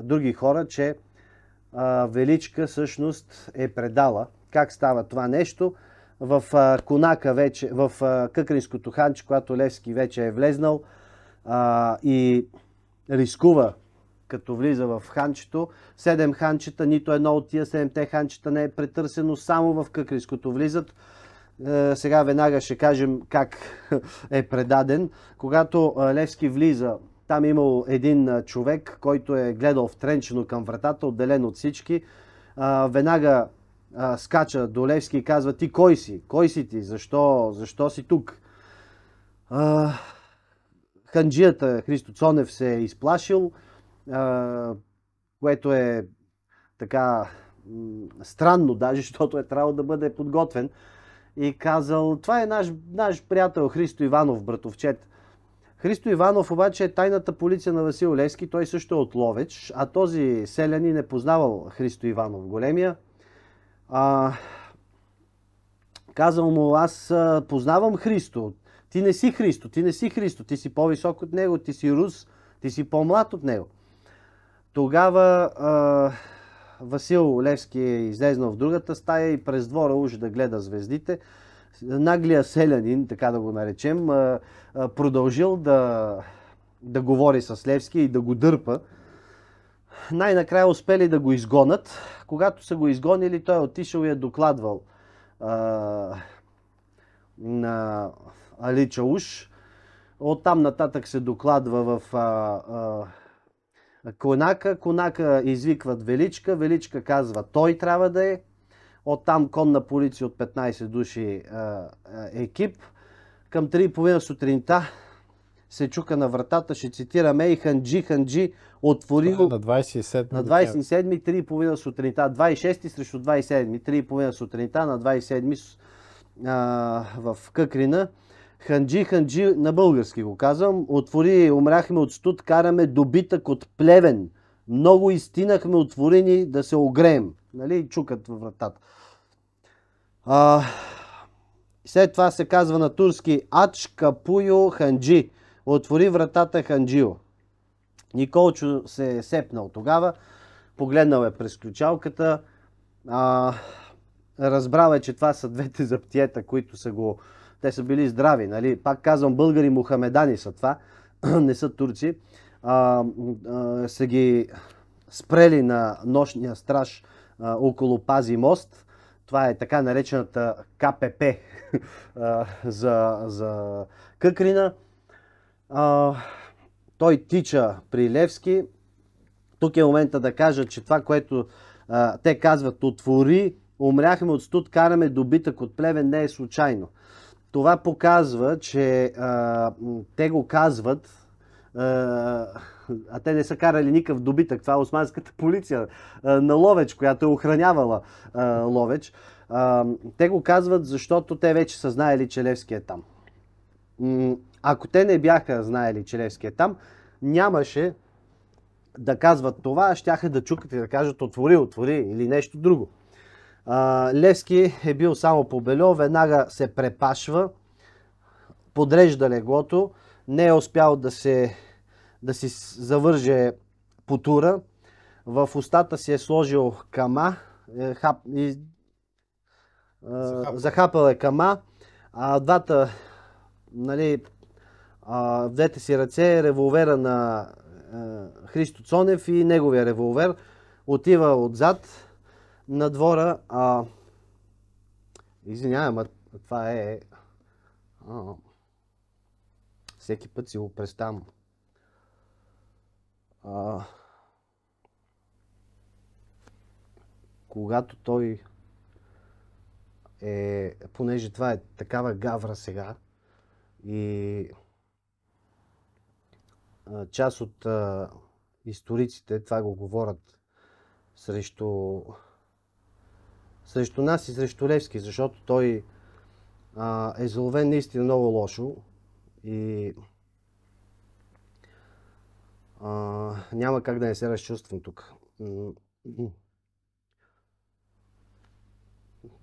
други хора, че Величка всъщност е предала. Как става това нещо? В конака вече, в Къкринското ханче, когато Левски вече е влезнал и рискува, като влиза в ханчето, 7 ханчета, нито едно от тия 7-те ханчета не е претърсено, само в Къкринското влизат. Сега веднага ще кажем как е предаден. Когато Левски влиза, там е имал един човек, който е гледал втренчено към вратата, отделен от всички. Веднага скача до Левски и казва: ти кой си? Кой си ти? Защо си тук? Ханджията Христо Цонев се е изплашил, което е така странно даже, защото е трябвало да бъде подготвен. И казал: това е наш приятел Христо Иванов, братовчет. Христо Иванов обаче е тайната полиция на Васил Левски, той също е от Ловеч, а този селянин не познавал Христо Иванов големия. Казал му: аз познавам Христо, ти не си Христо, ти си по-висок от него, ти си рус, ти си по-млад от него. Тогава Васил Левски е излезнал в другата стая и през двора уж да гледа звездите. Наглия селянин, така да го наречем, продължил да говори с Левски и да го дърпа. Най-накрая успели да го изгонят. Когато са го изгонили, той е отишъл и е докладвал на Али Чауш. Оттам нататък се докладва в Конака. Конака извикват Величка. Величка казва: той трябва да е. Оттам конна полиция от 15 души екип. Към 3:30 сутринта се чука на вратата, ще цитираме: и Ханджи отворил на 27 на 27, 3:30 сутринта, 26 срещу 27, 3:30 сутринта на 27 в Къкрина. Ханджи, на български го казвам, отвори: умряхме от студ, караме добитък от плевен. Много изтинахме, отворени да се огреем. Нали, чукат във вратата. След това се казва на турски: Ач Капуйо Ханджи. Отвори вратата Ханджио. Николчо се е сепнал тогава, погледнал е през ключалката, разбрал е, че това са двете заптиета, които са го... Те са били здрави, нали? Пак казвам, българи мухамедани са това, не са турци. Са ги спрели на нощния страж около Пази мост. Това е така наречената КПП за Къкрина. Той тича при Левски. Тук е момента да кажа, че това, което те казват: отвори, умряхме от студ, караме добитък от плевен, не е случайно. Това показва, че те го казват, а те не са карали никакъв добитък. Това е османската полиция на Ловеч, която е охранявала Ловеч. Те го казват, защото те вече са знаели, че Левски е там. Ако те не бяха знаели, че Левски е там, нямаше да казват това, щяха да чукат и да кажат: отвори или нещо друго. Левски е бил само по бельо, веднага се препашва, подрежда леглото, не е успял да си завърже потура, в устата си е сложил кама, захапал е кама, двата, нали, в двете си ръце револвера на Христо Цонев и неговия револвер. Отива отзад на двора. Извинявай, това е... всеки път си го представям. Когато той е... Понеже това е такава гавра сега и част от историците това го говорят срещу нас и срещу Левски, защото той е заловен наистина много лошо и няма как да не се разчувствам тук.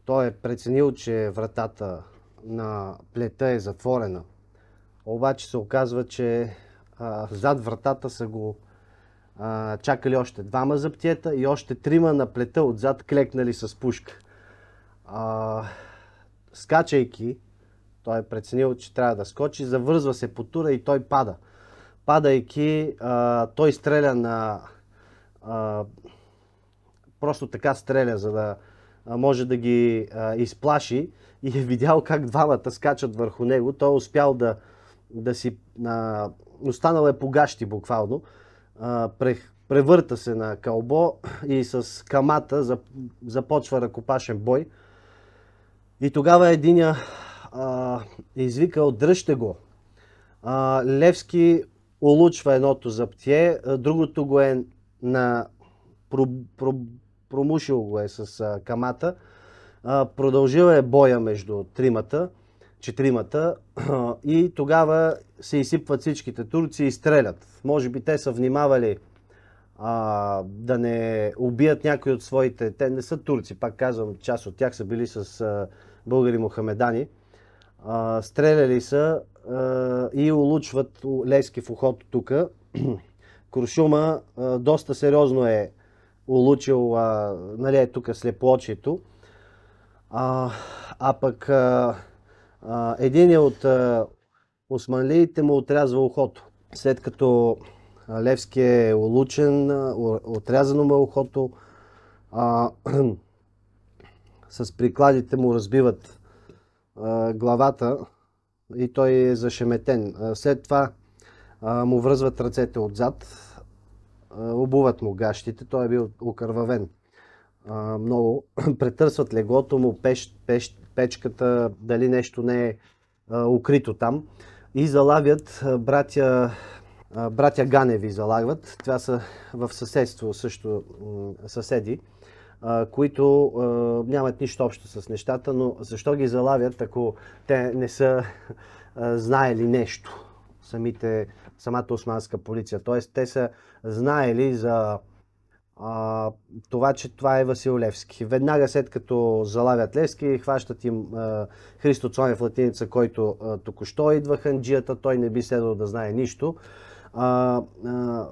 Той е преценил, че вратата на плета е затворена, обаче се оказва, че зад вратата са го чакали още двама за птиета и още трима на плета отзад клекнали с пушка. Скачайки, той е преценил, че трябва да скочи, завързва се по тура и той пада. Падайки, той стреля на... просто така стреля, за да може да ги изплаши, и е видял как двамата скачат върху него. Той е успял да си... останал е по гащи буквално. Превърта се на кълбо и с камата започва ръкопашен бой. И тогава единя е извикал: дръжте го. Левски улучва едното заптие, другото го е промушил го е с камата. Продължил е боя между четиримата и тогава се изсипват всичките турци и стрелят. Може би те са внимавали да не убият някой от своите... Те не са турци, пак казвам, част от тях са били с българи мухамедани. Стреляли са и улучват Левски в ухото тук. Куршума доста сериозно е улучил, нали, е тук слепоочието. Пък един от османлиите му отрязва ухото. След като Левски е улучен, отрязано му е ухото, с прикладите му разбиват главата и той е зашеметен. След това му връзват ръцете отзад, обуват му гащите, той е бил окървавен много. Претърсват леглото му, печката, дали нещо не е укрито там, и залавят братя Ганеви залавят. Това са в съседство също съседи, които нямат нищо общо с нещата, но защо ги залавят, ако те не са знаели нещо, самата османска полиция? Т.е. те са знаели за това, че това е Васил Левски. Веднага след като залавят Левски, хващат им Христо Цонев Латиница, който току-що идва ханджията, той не би следвало да знае нищо.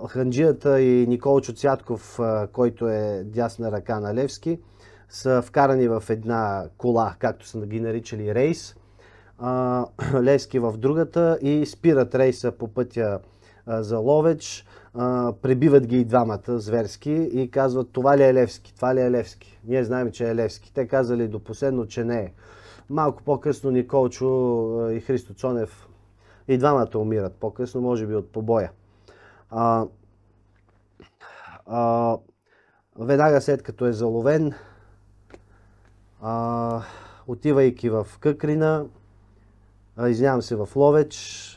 Ханджията и Николчо Цятков, който е дясна ръка на Левски, са вкарани в една кола, както са ги наричали рейс. Левски в другата и спират рейса по пътя за Ловеч. Пребиват ги и двамата зверски и казват: това ли е Левски? Това ли е Левски? Ние знаем, че е Левски. Те казали до последно, че не е. Малко по-късно Николчо и Христо Цонев и двамата умират по-късно, може би от побоя. Веднага след като е заловен, отивайки в Къкрина, извинявам се, в Ловеч,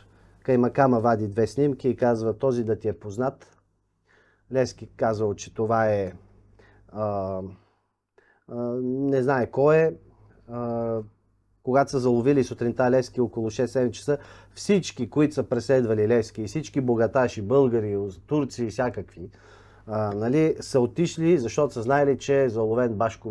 Каймакама вади две снимки и казва: този да ти е познат. Левски казал, че това е... не знае кой е. Когато са заловили сутринта Левски около 6-7 часа, всички, които са преследвали Левски, и всички богаташи, българи, турци и всякакви, са отишли, защото са знаели, че е заловен Башко